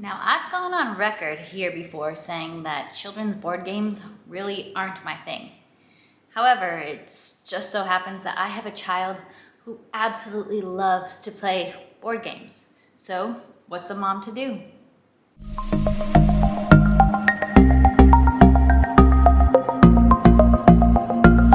Now, I've gone on record here before saying that children's board games really aren't my thing. However, it just so happens that I have a child who absolutely loves to play board games. So, what's a mom to do?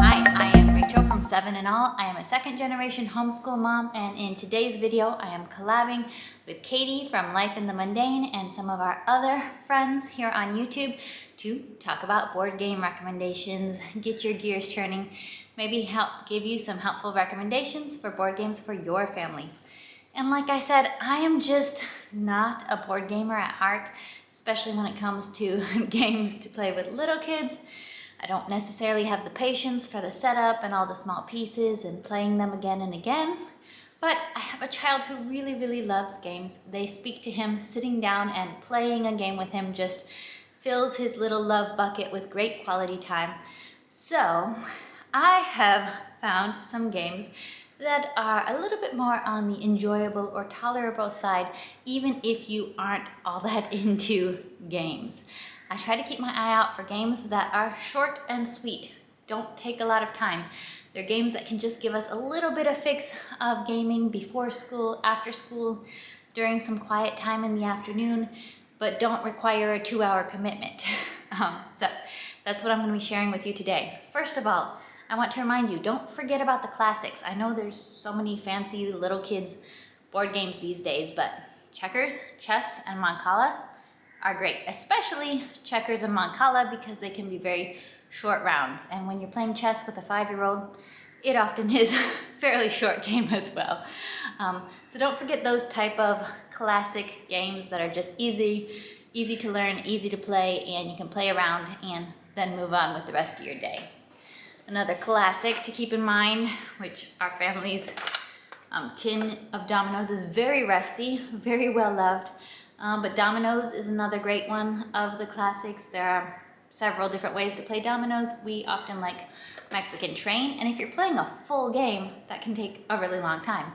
Hi, I am Rachel from 7 and All. I am a second-generation homeschool mom, and in today's video, I am collabing with Katie from Life in the Mundane and some of our other friends here on YouTube to talk about board game recommendations, get your gears turning, maybe help give you some helpful recommendations for board games for your family. And like I said, I am just not a board gamer at heart, especially when it comes to games to play with little kids. I don't necessarily have the patience for the setup and all the small pieces and playing them again and again. But I have a child who really loves games. They speak to him. Sitting down and playing a game with him just fills his little love bucket with great quality time. So I have found some games that are a little bit more on the enjoyable or tolerable side, even if you aren't all that into games. I try to keep my eye out for games that are short and sweet, don't take a lot of time. They're games that can just give us a little bit of fix of gaming before school, after school, during some quiet time in the afternoon, but don't require a 2-hour commitment. So that's what I'm going to be sharing with you today. First of all, I want to remind you, don't forget about the classics. I know there's so many fancy little kids board games these days, but checkers, chess, and Mancala are great, especially checkers and Mancala because they can be very short rounds. And when you're playing chess with a 5-year-old, it often is a fairly short game as well. So don't forget those type of classic games that are just easy to learn, easy to play, and you can play around and then move on with the rest of your day. Another classic to keep in mind, which our family's tin of dominoes is very rusty, very well loved. But dominoes is another great one of the classics. There are several different ways to play dominoes. We often like Mexican train, and if you're playing a full game, that can take a really long time.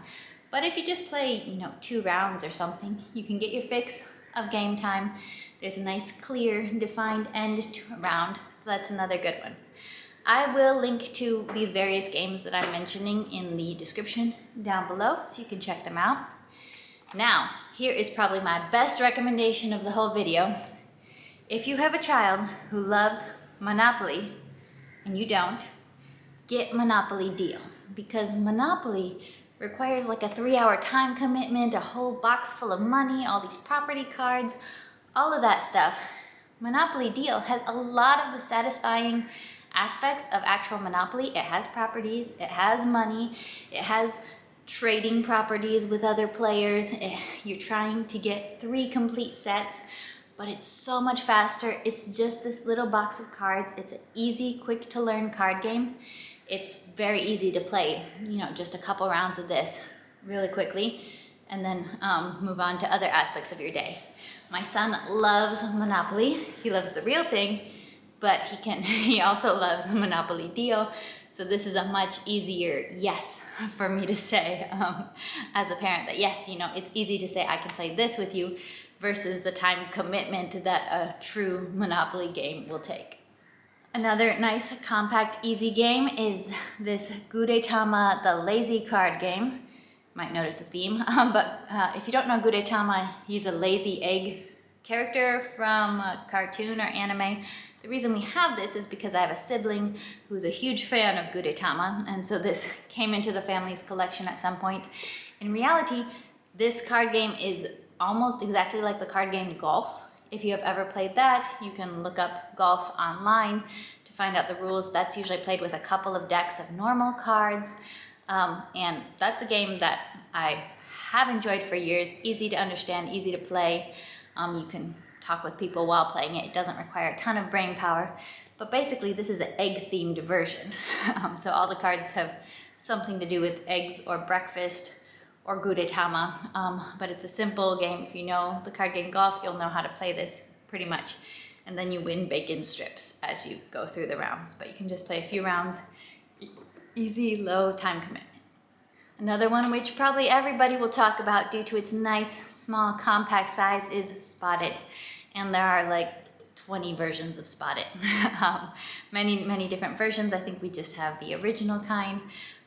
But if you just play, 2 rounds or something, you can get your fix of game time. There's a nice, clear, defined end to a round, so that's another good one. I will link to these various games that I'm mentioning in the description down below, so you can check them out. Now, here is probably my best recommendation of the whole video. If you have a child who loves Monopoly, and you don't, get Monopoly Deal. Because Monopoly requires like a 3-hour time commitment, a whole box full of money, all these property cards, all of that stuff. Monopoly Deal has a lot of the satisfying aspects of actual Monopoly. It has properties, it has money, it has trading properties with other players. You're trying to get 3 complete sets, but it's so much faster. It's just this little box of cards. It's an easy, quick to learn card game. It's very easy to play, just a couple rounds of this really quickly, and then move on to other aspects of your day. My son loves Monopoly. He loves the real thing, but he also loves the Monopoly Deal. So this is a much easier yes for me to say as a parent, that yes, it's easy to say I can play this with you versus the time commitment that a true Monopoly game will take. Another nice, compact, easy game is this Gudetama, the lazy card game. You might notice a theme, but if you don't know Gudetama, he's a lazy egg character from a cartoon or anime. The reason we have this is because I have a sibling who's a huge fan of Gudetama, and so this came into the family's collection at some point. In reality, this card game is almost exactly like the card game Golf. If you have ever played that, you can look up Golf online to find out the rules. That's usually played with a couple of decks of normal cards, and that's a game that I have enjoyed for years. Easy to understand, easy to play. You can talk with people while playing it. It doesn't require a ton of brain power, but basically this is an egg-themed version. So all the cards have something to do with eggs or breakfast or Gudetama, but it's a simple game. If you know the card game Golf, you'll know how to play this pretty much, and then you win bacon strips as you go through the rounds, but you can just play a few rounds, easy, low time commitment. Another one which probably everybody will talk about due to its nice, small, compact size is Spot It. And there are like 20 versions of Spot It. Many different versions. I think we just have the original kind,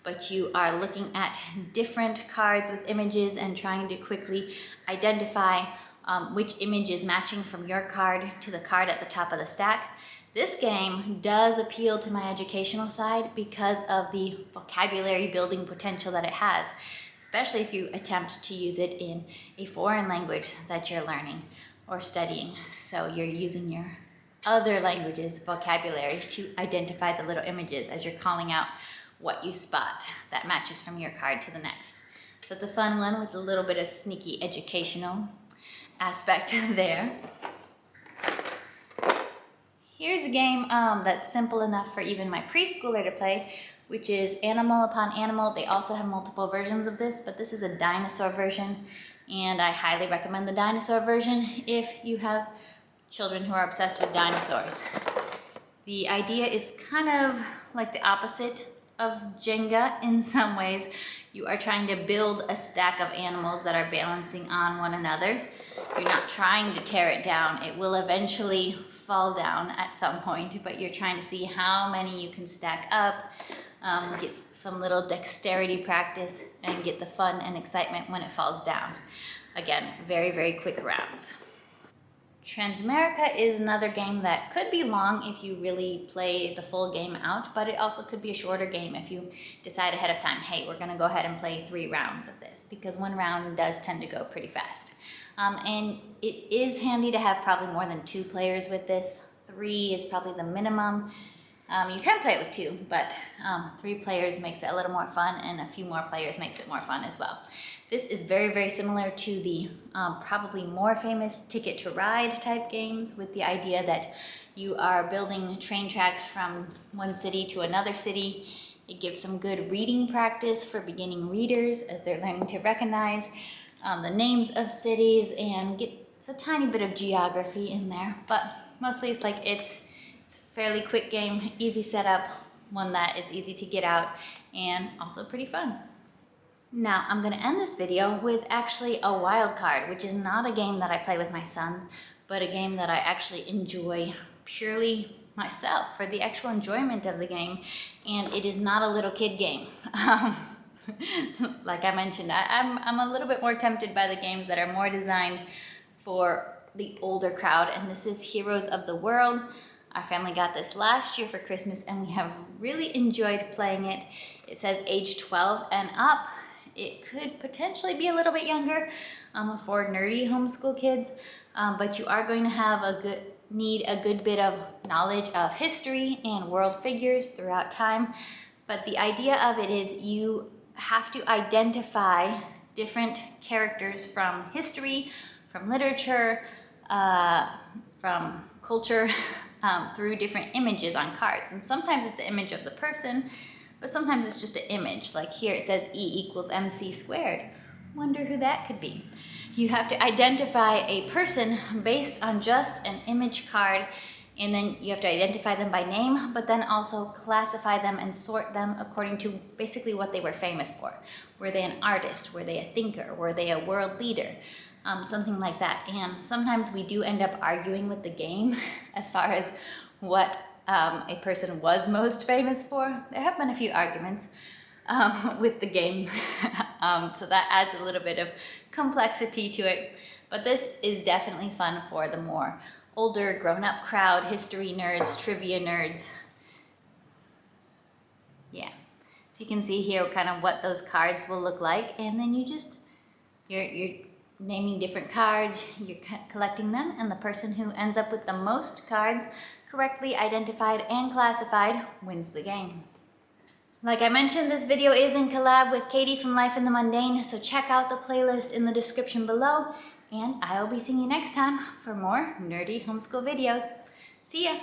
but you are looking at different cards with images and trying to quickly identify which image is matching from your card to the card at the top of the stack. This game does appeal to my educational side because of the vocabulary building potential that it has, especially if you attempt to use it in a foreign language that you're learning or studying. So you're using your other language's vocabulary to identify the little images as you're calling out what you spot that matches from your card to the next. So it's a fun one with a little bit of sneaky educational aspect there. Here's a game that's simple enough for even my preschooler to play, which is Animal Upon Animal. They also have multiple versions of this, but this is a dinosaur version, and I highly recommend the dinosaur version if you have children who are obsessed with dinosaurs. The idea is kind of like the opposite of Jenga in some ways. You are trying to build a stack of animals that are balancing on one another. You're not trying to tear it down. It will eventually fall down at some point, but you're trying to see how many you can stack up, get some little dexterity practice, and get the fun and excitement when it falls down. Again, very quick rounds. Transamerica is another game that could be long if you really play the full game out, but it also could be a shorter game if you decide ahead of time, hey, we're gonna go ahead and play 3 rounds of this, because 1 round does tend to go pretty fast. And it is handy to have probably more than 2 players with this. 3 is probably the minimum. You can play it with 2, but 3 players makes it a little more fun, and a few more players makes it more fun as well. This is very similar to the probably more famous Ticket to Ride type games, with the idea that you are building train tracks from one city to another city. It gives some good reading practice for beginning readers as they're learning to recognize the names of cities and get a tiny bit of geography in there. But mostly it's a fairly quick game, easy setup, one that is easy to get out, and also pretty fun. Now, I'm going to end this video with actually a wild card, which is not a game that I play with my son, but a game that I actually enjoy purely myself for the actual enjoyment of the game, and it is not a little kid game. Like I mentioned, I'm a little bit more tempted by the games that are more designed for the older crowd, and this is Heroes of the World. Our family got this last year for Christmas, and we have really enjoyed playing it. It says age 12 and up. It could potentially be a little bit younger for nerdy homeschool kids, but you are going to need a good bit of knowledge of history and world figures throughout time. But the idea of it is you have to identify different characters from history, from literature, from culture, through different images on cards. And sometimes it's an image of the person, but sometimes it's just an image. Like here it says E equals MC squared. Wonder who that could be. You have to identify a person based on just an image card, and then you have to identify them by name, but then also classify them and sort them according to basically what they were famous for. Were they an artist? Were they a thinker? Were they a world leader? Something like that. And sometimes we do end up arguing with the game as far as what a person was most famous for. There have been a few arguments with the game, so that adds a little bit of complexity to it. But this is definitely fun for the more older, grown-up crowd, history nerds, trivia nerds. Yeah, so you can see here kind of what those cards will look like, and then you're naming different cards, you're collecting them, and the person who ends up with the most cards correctly identified and classified wins the game. Like I mentioned, this video is in collab with Katie from Life in the Mundane, so check out the playlist in the description below, and I will be seeing you next time for more nerdy homeschool videos. See ya!